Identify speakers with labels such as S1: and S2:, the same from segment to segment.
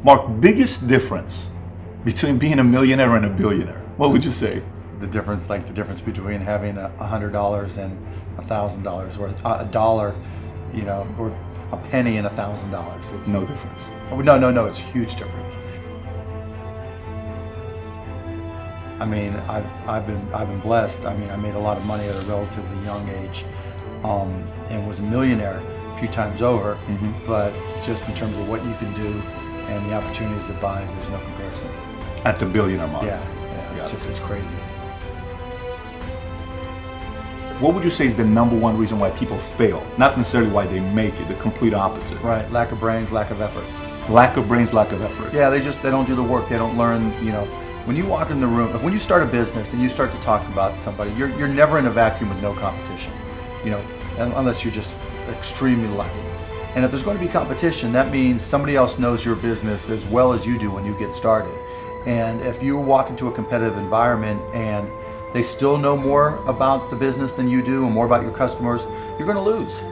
S1: Mark, biggest difference between being a millionaire and a billionaire, what would you say?
S2: The difference between having $100 and $1,000, or a dollar, or a penny and $1,000. It's
S1: no difference.
S2: No, it's a huge difference. I mean, I've been blessed. I mean, I made a lot of money at a relatively young age, and was a millionaire a few times over. But just in terms of what you can do and the opportunities it buys, there's no comparison.
S1: At the billionaire mark.
S2: Yeah, it's crazy.
S1: What would you say is the number one reason why people fail? Not necessarily why they make it, the complete opposite.
S2: Right, lack of brains, lack of effort.
S1: Lack of brains, lack of effort.
S2: Yeah, they don't do the work, they don't learn, When you walk in the room, when you start a business and you start to talk about somebody, you're never in a vacuum with no competition, unless you're just extremely lucky. And if there's going to be competition, that means somebody else knows your business as well as you do when you get started. And if you walk into a competitive environment and they still know more about the business than you do and more about your customers, you're going to lose.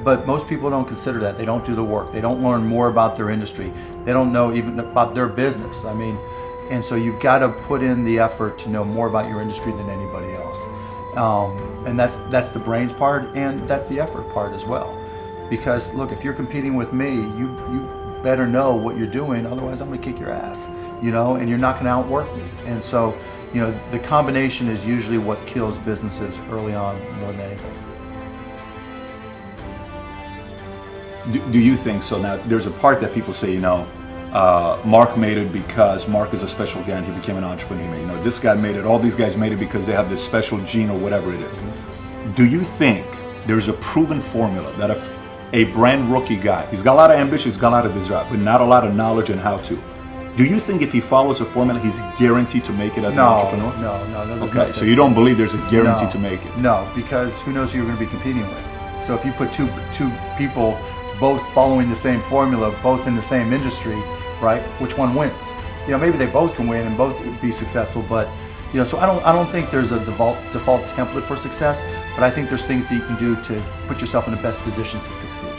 S2: But most people don't consider that. They don't do the work. They don't learn more about their industry. They don't know even about their business. And so you've got to put in the effort to know more about your industry than anybody else. And that's the brains part, and that's the effort part as well. Because look, if you're competing with me, you better know what you're doing, otherwise I'm going to kick your ass, and you're not going to outwork me. And so, the combination is usually what kills businesses early on more than anything.
S1: Do you think so? Now, there's a part that people say, Mark made it because Mark is a special guy and he became an entrepreneur. This guy made it, all these guys made it because they have this special gene or whatever it is. Do you think there's a proven formula that if a brand rookie guy, he's got a lot of ambition, he's got a lot of desire, but not a lot of knowledge and how to, do you think if he follows a formula, he's guaranteed to make it as an entrepreneur?
S2: No.
S1: Okay, so you don't believe there's a guarantee to make it?
S2: No, because who knows who you're going to be competing with. So if you put two people both following the same formula, both in the same industry, right? Which one wins? Maybe they both can win and both be successful, but so I don't think there's a default template for success, but I think there's things that you can do to put yourself in the best position to succeed.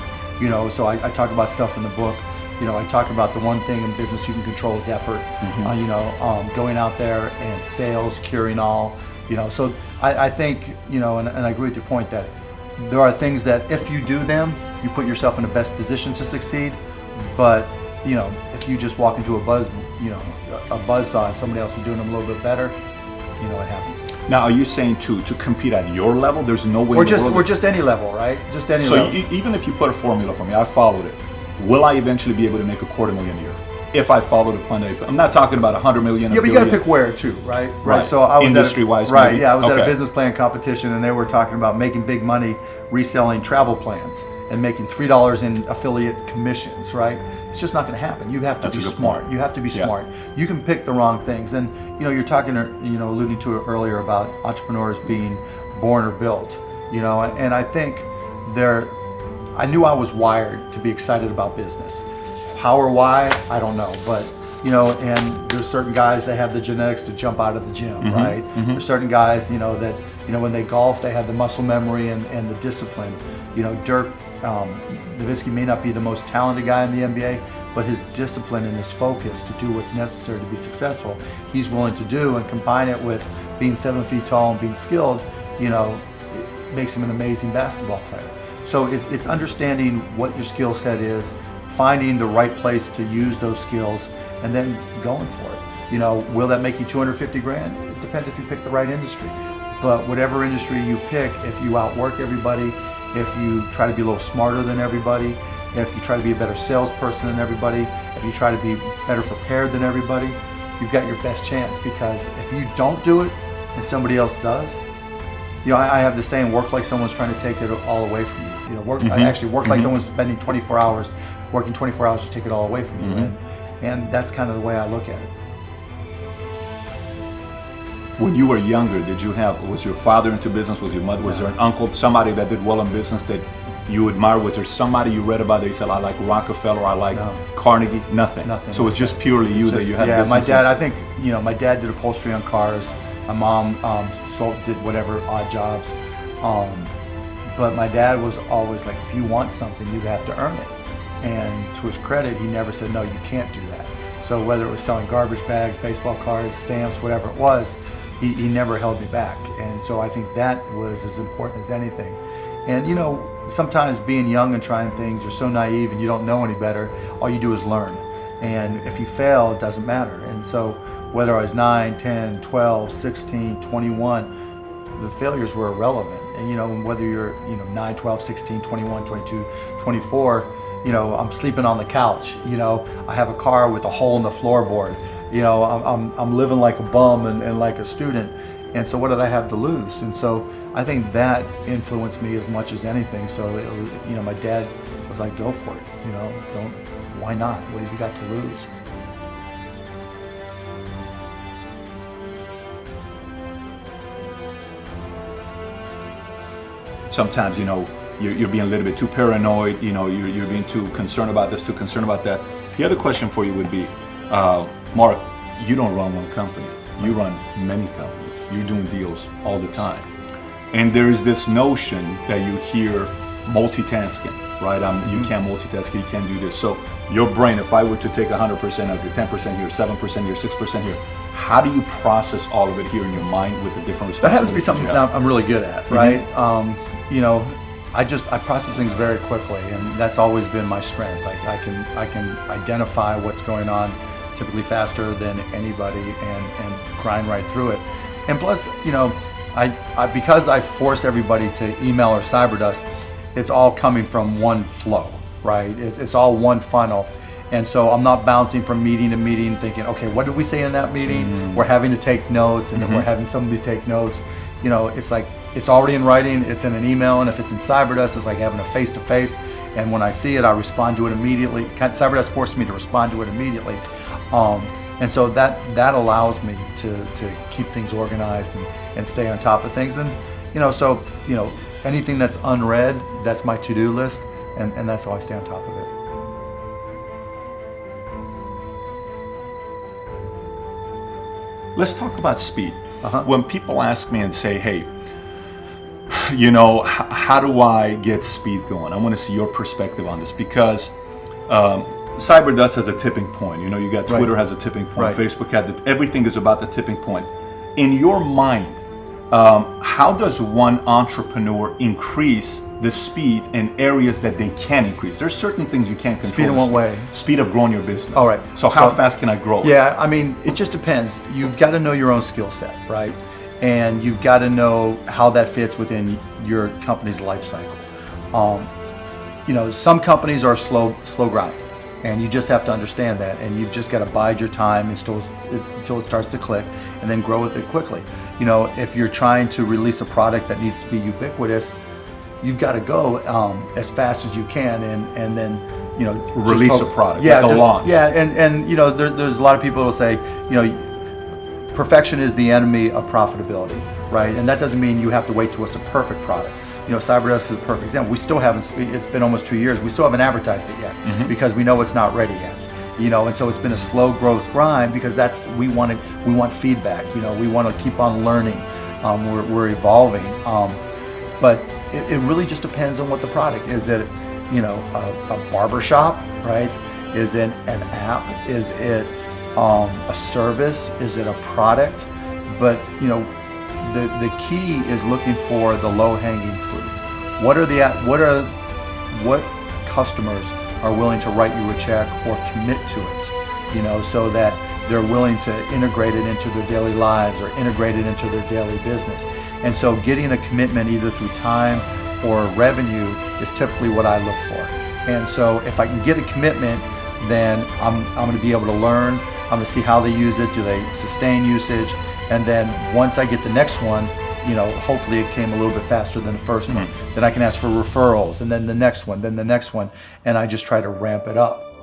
S2: So I talk about stuff in the book. I talk about the one thing in business you can control is effort. Going out there and sales, curing all. So I think and I agree with your point that there are things that if you do them, you put yourself in the best position to succeed. But if you just walk into a buzzsaw and somebody else is doing them a little bit better, it happens.
S1: Now, are you saying to compete at your level, there's no way
S2: or just any level, right? Just any level.
S1: So even if you put a formula for me, I followed it, will I eventually be able to make $250,000 a year? If I follow the plan that I put? I'm not talking about 100 million.
S2: Yeah, but you got to pick where too, right? Right. So I was
S1: industry-wise,
S2: right?
S1: maybe?
S2: Yeah, I was at a business plan competition, and they were talking about making big money reselling travel plans and making $3 in affiliate commissions, right? It's just not going to happen. You have to be smart.
S1: Point.
S2: You have to be smart. You can pick the wrong things, and you're talking, alluding to it earlier about entrepreneurs being born or built, and I think I knew I was wired to be excited about business. How or why, I don't know, but and there's certain guys that have the genetics to jump out of the gym, right? There's certain guys, that when they golf, they have the muscle memory and the discipline. Dirk Nowitzki may not be the most talented guy in the NBA, but his discipline and his focus to do what's necessary to be successful, he's willing to do, and combine it with being 7 feet tall and being skilled, it makes him an amazing basketball player. So it's understanding what your skill set is, finding the right place to use those skills, and then going for it. Will that make you $250,000? It depends if you pick the right industry. But whatever industry you pick, if you outwork everybody, if you try to be a little smarter than everybody, if you try to be a better salesperson than everybody, if you try to be better prepared than everybody, you've got your best chance. Because if you don't do it and somebody else does, I have the saying, work like someone's trying to take it all away from you. I actually work like someone's spending 24 hours, working 24 hours to take it all away from you. And that's kind of the way I look at it.
S1: When you were younger, was your father into business? Was your mother? Was there an uncle, somebody that did well in business that you admire? Was there somebody you read about that you said, I like Rockefeller, I like Carnegie? Nothing. So it's just purely you that you had business.
S2: My dad, I think, my dad did upholstery on cars. My mom did whatever odd jobs. But my dad was always like, if you want something, you have to earn it. And to his credit, he never said, no, you can't do that. So whether it was selling garbage bags, baseball cards, stamps, whatever it was, he never held me back. And so I think that was as important as anything. And you know, sometimes being young and trying things, you're so naive and you don't know any better. All you do is learn. And if you fail, it doesn't matter. And so whether I was 9, 10, 12, 16, 21, the failures were irrelevant. And you know, whether you're 9, 12, 16, 21, 22, 24, I'm sleeping on the couch. I have a car with a hole in the floorboard. I'm living like a bum and like a student. And so what did I have to lose? And so I think that influenced me as much as anything. So it was, my dad was like, go for it. Why not? What have you got to lose?
S1: Sometimes, you're being a little bit too paranoid, you're being too concerned about this, too concerned about that. The other question for you would be, Mark, you don't run one company. You run many companies. You're doing deals all the time. And there is this notion that you hear multitasking, right? You can't multitask, you can't do this. So your brain, if I were to take 100% of your 10% here, 7% here, 6% here, how do you process all of it here in your mind with the different responsibilities?
S2: That happens to be something that I'm really good at, right? I process things very quickly, and that's always been my strength. Like I can identify what's going on typically faster than anybody and grind right through it. And plus, because I force everybody to email or cyber dust, it's all coming from one flow, right? It's all one funnel. And so I'm not bouncing from meeting to meeting thinking, okay, what did we say in that meeting? Mm-hmm. We're having to take notes, and then we're having somebody take notes. It's like, it's already in writing, it's in an email, and if it's in CyberDust, it's like having a face-to-face. And when I see it, I respond to it immediately. CyberDust forces me to respond to it immediately. And so that allows me to keep things organized and stay on top of things. And, anything that's unread, that's my to-do list, and that's how I stay on top of it.
S1: Let's talk about speed.
S2: Uh-huh.
S1: When people ask me and say, hey, how do I get speed going? I want to see your perspective on this, because CyberDust has a tipping point. You got Twitter
S2: Right.
S1: has a tipping point,
S2: Right.
S1: Facebook everything is about the tipping point. In your mind, how does one entrepreneur increase the speed in areas that they can increase? There's certain things you can't control.
S2: Speed in what way?
S1: Speed of growing your business.
S2: All right.
S1: So how fast can I grow it?
S2: Yeah, it just depends. You've got to know your own skill set, right? And you've got to know how that fits within your company's life cycle. Some companies are slow grind, and you just have to understand that, and you've just got to bide your time until it starts to click, and then grow with it quickly. If you're trying to release a product that needs to be ubiquitous, you've got to go as fast as you can, and then
S1: Release a product,
S2: yeah,
S1: like a launch.
S2: Yeah, and there's a lot of people who will say, perfection is the enemy of profitability, right? And that doesn't mean you have to wait till it's a perfect product. CyberDust is a perfect example. We still haven't. It's been almost 2 years. We still haven't advertised it yet because we know it's not ready yet. And so it's been a slow growth grind because we want feedback. We want to keep on learning. We're evolving. But it really just depends on what the product is. It a barbershop, right? Is it an app? Is it a service? Is it a product? But the key is looking for the low-hanging fruit. What customers are willing to write you a check or commit to it, so that they're willing to integrate it into their daily lives or integrate it into their daily business. And so getting a commitment either through time or revenue is typically what I look for. And so if I can get a commitment, then I'm going to be able to learn. I'm going to see how they use it. Do they sustain usage? And then once I get the next one, hopefully it came a little bit faster than the first one. Then I can ask for referrals, and then the next one, and I just try to ramp it up.